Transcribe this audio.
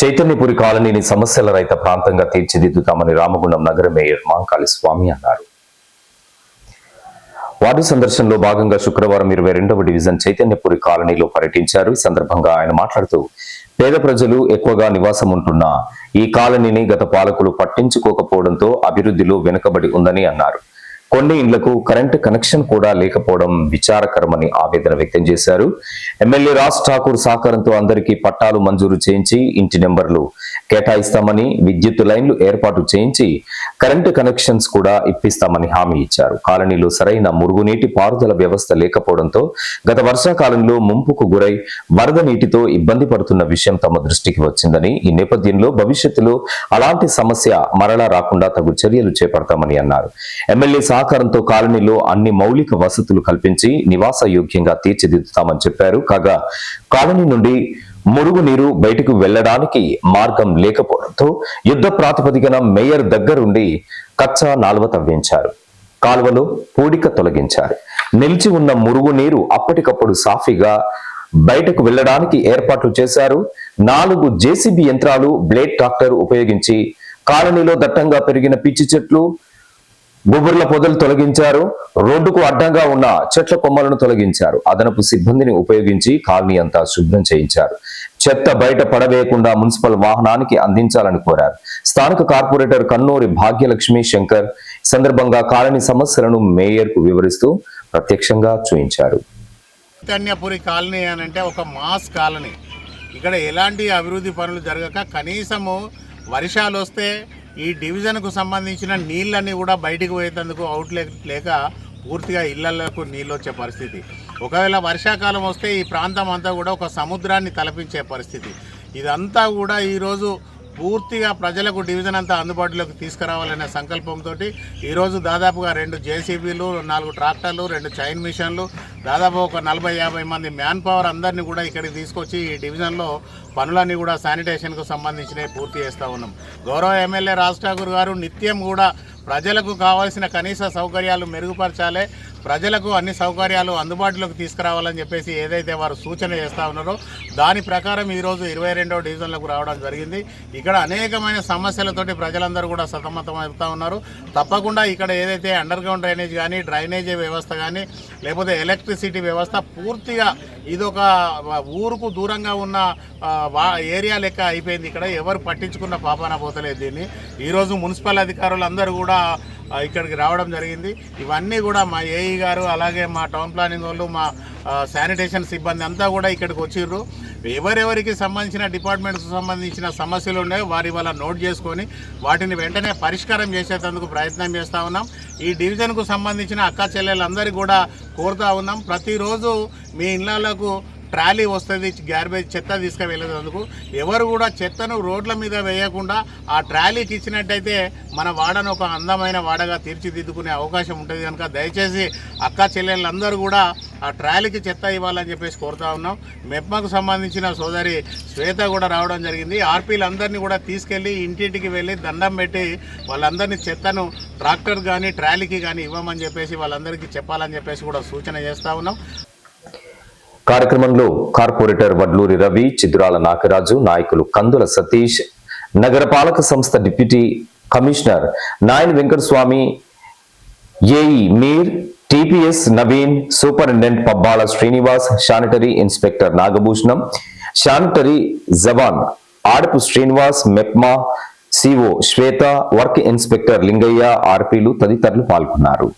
చైతన్యపురి కాలనీని సమస్యల రహిత ప్రాంతంగా తీర్చిదిద్దుతామని రామగుండం నగర మేయర్ మాంకాళి స్వామి అన్నారు. వార్డు సందర్శనలో భాగంగా శుక్రవారం 22వ డివిజన్ చైతన్యపురి కాలనీలో పర్యటించారు. ఈ సందర్భంగా ఆయన మాట్లాడుతూ పేద ప్రజలు ఎక్కువగా నివాసం ఉంటున్న ఈ కాలనీని గత పాలకులు పట్టించుకోకపోవడంతో అభివృద్ధిలో వెనుకబడి ఉందని అన్నారు. కొన్ని ఇండ్లకు కరెంటు కనెక్షన్ కూడా లేకపోవడం విచారకరమని ఆవేదన వ్యక్తం చేశారు. ఎమ్మెల్యే రాజ్ ఠాకూర్ సహకారంతో అందరికీ పట్టాలు మంజూరు చేయించి ఇంటి నెంబర్లు కేటాయిస్తామని, విద్యుత్ లైన్లు ఏర్పాటు చేయించి కరెంటు కనెక్షన్స్ కూడా ఇప్పిస్తామని హామీ ఇచ్చారు. కాలనీలో సరైన మురుగునీటి పారుదల వ్యవస్థ లేకపోవడంతో గత వర్షాకాలంలో ముంపుకు గురై వరద నీటితో ఇబ్బంది పడుతున్న విషయం తమ దృష్టికి వచ్చిందని, ఈ నేపథ్యంలో భవిష్యత్తులో అలాంటి సమస్య మరలా రాకుండా తగు చర్యలు చేపడతామని అన్నారు. ఎమ్మెల్యే సహకారంతో కాలనీలో అన్ని మౌలిక వసతులు కల్పించి నివాస యోగ్యంగా తీర్చిదిద్దుతామని చెప్పారు. కాగా కాలనీ నుండి మురుగునీరు బయటకు వెళ్లడానికి మార్గం లేకపోవడంతో యుద్ధ ప్రాతిపదికన మేయర్ దగ్గరుండి కచ్చా నాల్వ తవ్వించారు. కాలువలో పూడిక తొలగించారు. నిలిచి ఉన్న మురుగునీరు అప్పటికప్పుడు సాఫీగా బయటకు వెళ్లడానికి ఏర్పాట్లు చేశారు. 4 జేసీబీ యంత్రాలు, బ్లేడ్ ట్రాక్టర్ ఉపయోగించి కాలనీలో దట్టంగా పెరిగిన పిచ్చి చెట్లు, గుబుర్ల పొదలు తొలగించారు. రోడ్డుకు అడ్డంగా ఉన్న చెట్ల కొమ్మలను తొలగించారు. అదనపు సిబ్బందిని ఉపయోగించి కాలనీ అంతా శుభ్రం చేయించారు. చెత్త బయట పడవేయకుండా మున్సిపల్ వాహనానికి అందించాలని కోరారు. స్థానిక కార్పొరేటర్ కన్నూరి భాగ్యలక్ష్మి శంకర్ సందర్భంగా కాలనీ సమస్యలను మేయర్ కు వివరిస్తూ ప్రత్యక్షంగా చూయించారు. చైతన్యపురి కాలనీ అని అంటే ఒక మాస్ కాలనీ. ఇక్కడ ఎలాంటి అభివృద్ధి పనులు జరగక కనీసము వర్షాలు వస్తే ఈ డివిజన్కు సంబంధించిన నీళ్ళన్నీ కూడా బయటికి పోయేందుకు అవుట్లెట్ లేక పూర్తిగా ఇళ్లకు నీళ్ళు వచ్చే పరిస్థితి. ఒకవేళ వర్షాకాలం వస్తే ఈ ప్రాంతం అంతా కూడా ఒక సముద్రాన్ని తలపించే పరిస్థితి. ఇదంతా కూడా ఈరోజు పూర్తిగా ప్రజలకు డివిజన్ అంతా అందుబాటులోకి తీసుకురావాలనే సంకల్పంతో ఈరోజు దాదాపుగా 2 జేసీబీలు, 4 ట్రాక్టర్లు, 2 చైన్ మిషన్లు, దాదాపు ఒక 40-50 మంది మ్యాన్ పవర్ అందరినీ కూడా ఇక్కడికి తీసుకొచ్చి ఈ డివిజన్లో పనులన్నీ కూడా శానిటేషన్కు సంబంధించినవి పూర్తి చేస్తూ ఉన్నాం. గౌరవ ఎమ్మెల్యే రాజ్ ఠాకూర్ గారు నిత్యం కూడా ప్రజలకు కావాల్సిన కనీస సౌకర్యాలు మెరుగుపరచాలి, ప్రజలకు అన్ని సౌకర్యాలు అందుబాటులోకి తీసుకురావాలని చెప్పేసి ఏదైతే వారు సూచన చేస్తూ ఉన్నారో దాని ప్రకారం ఈరోజు 22వ డివిజన్లకు రావడం జరిగింది. ఇక్కడ అనేకమైన సమస్యలతోటి ప్రజలందరూ కూడా సతమతం అవుతూ ఉన్నారు. తప్పకుండా ఇక్కడ ఏదైతే అండర్ గ్రౌండ్ డ్రైనేజ్ కానీ, డ్రైనేజీ వ్యవస్థ కానీ, లేకపోతే ఎలక్ట్రిసిటీ వ్యవస్థ పూర్తిగా ఇదొక ఊరుకు దూరంగా ఉన్న ఏరియా లెక్క అయిపోయింది. ఇక్కడ ఎవరు పట్టించుకున్న పాపాన పోతలేదు దీన్ని. ఈరోజు మున్సిపల్ అధికారులు అందరూ కూడా ఇక్కడికి రావడం జరిగింది. ఇవన్నీ కూడా మా ఏఈ గారు, అలాగే మా టౌన్ ప్లానింగ్ వాళ్ళు, మా శానిటేషన్ సిబ్బంది అంతా కూడా ఇక్కడికి వచ్చిర్రు. ఎవరెవరికి సంబంధించిన డిపార్ట్మెంట్కి సంబంధించిన సమస్యలు ఉన్నాయో వారి వల్ల నోట్ చేసుకొని వాటిని వెంటనే పరిష్కారం చేసేందుకు ప్రయత్నం చేస్తూ ఉన్నాం. ఈ డివిజన్కు సంబంధించిన అక్క చెల్లెలందరికీ కూడా కోరుతూ ఉన్నాం, ప్రతిరోజు మీ ఇళ్లకు ట్రాలీ వస్తుంది గార్బేజ్ చెత్త తీసుకువెళ్ళేందుకు. ఎవరు కూడా చెత్తను రోడ్ల మీద వేయకుండా ఆ ట్రాలీకి ఇచ్చినట్టయితే మన వాడను ఒక అందమైన వాడగా తీర్చిదిద్దుకునే అవకాశం ఉంటుంది. కనుక దయచేసి అక్క చెల్లెళ్ళందరూ కూడా ఆ ట్రాలీకి చెత్త ఇవ్వాలని చెప్పేసి కోరుతా ఉన్నాం. మెప్మకు సంబంధించిన సోదరి శ్వేత కూడా రావడం జరిగింది. ఆర్పీలందరినీ కూడా తీసుకెళ్ళి ఇంటింటికి వెళ్ళి దండం పెట్టి వాళ్ళందరినీ చెత్తను ట్రాక్టర్ కానీ ట్రాలీకి కానీ ఇవ్వమని చెప్పేసి వాళ్ళందరికీ చెప్పాలని చెప్పేసి కూడా సూచన చేస్తూ ఉన్నాం. కార్యక్రమంలో కార్పొరేటర్ వడ్లూరి రవి, చిద్రాల నాగరాజు, నాయకులు కందుల సతీష్, నగరపాలక సంస్థ deputy commissioner Nayan Venkataswamy, AE Mir, TPS Naveen, superintendent Pabbala Srinivas, sanitary inspector Nagabhushanam, sanitary జవాన్ Adapu Srinivas, MEPMA CO Swetha, work inspector Lingaiah, ఆర్పీలు తదితరులు పాల్గొన్నారు.